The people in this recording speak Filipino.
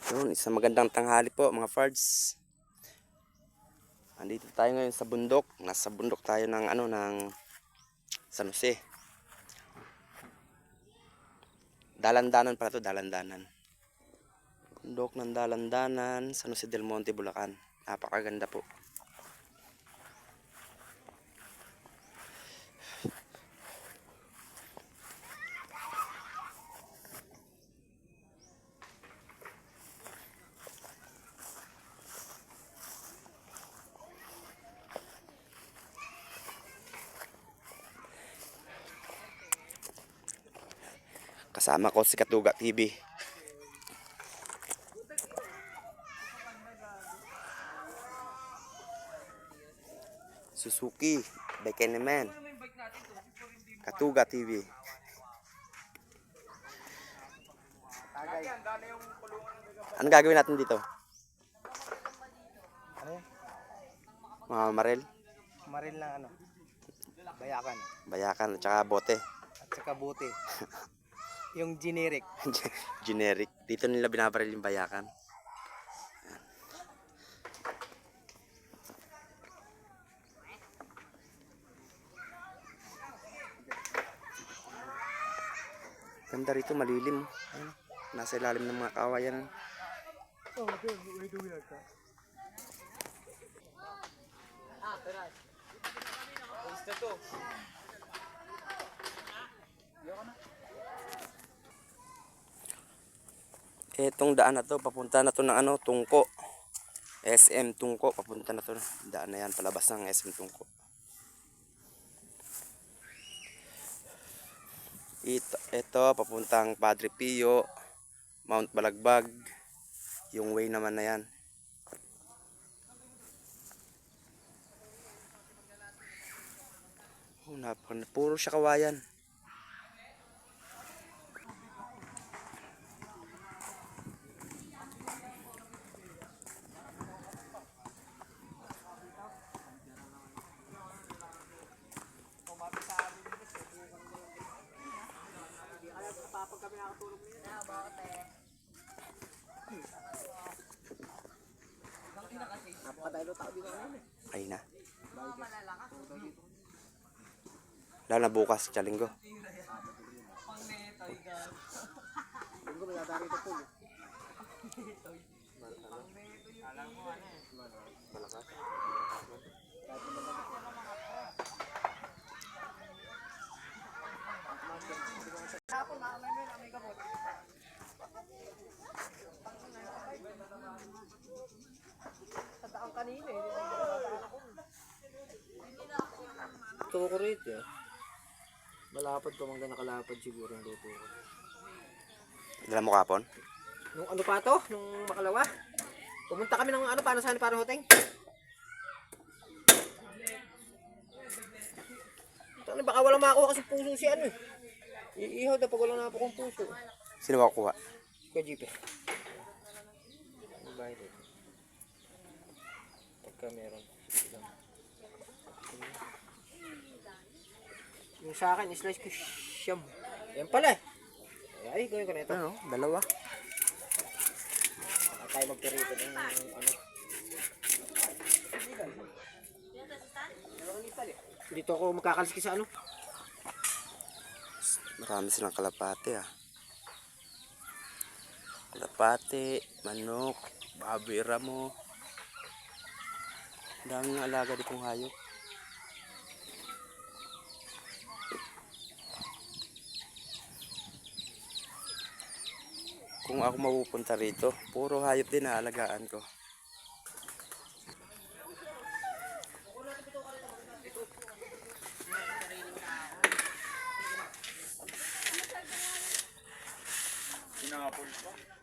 Yun, isang magandang tanghali po mga fards. Andito tayo ngayon sa bundok. Nasa bundok tayo ng San Jose. Dalandanan pala to, dalandanan. Bundok ng Dalandanan, San Jose del Monte, Bulacan. Napakaganda po. Kasama ko si Katuga TV. Suzuki, Bekeneman. Katuga TV. Ano gagawin natin dito? Ano yan? Marel? Maril lang ano? Bayakan. Bayakan at saka bote. At saka buti. Yung generic. Generic. Dito nila binabaril yung bayakan. Ganda rito, malilim. Ayun, nasa ilalim ng mga kawayan. Oh, wait do we have that? Teras. Gusto to. Etong daan na to, papunta na to ng Tungko. SM Tungko, papunta na to. Daan na yan, palabas ng SM Tungko. Ito, papuntang Padre Pio, Mount Balagbag. Yung way naman na yan. Puro siya kawayan. Ay na. Lalo na bukas, Linggo. Linggo may dadari ito po. Kanina eh. Ito ko rito eh. Malapad ko hanggang nakalapad siguro yung luto ko. Dala mo kapon? Nung ano pa to? Nung makalawa? Pumunta kami ng para saan para hoteng? Tangina baka walang makakuha kasi puso si ano eh. Iihaw na pag walang napakong puso. Sino makukuha? Kaya jeep eh. Bayad eh. Pagka meron. Yung sa akin, slice ko siyam. Yan pala eh. Ay, gawin ko na ito. Ano? Dalawa. At tayo magpirito ng ano. Dito ako magkakalski sa ano. Marami silang kalapate ah. Kalapate, manok, baboy ramo. Daming alaga ditong hayop. Kung ako mapupunta rito, puro hayop din na alagaan ko. Pinapol pa.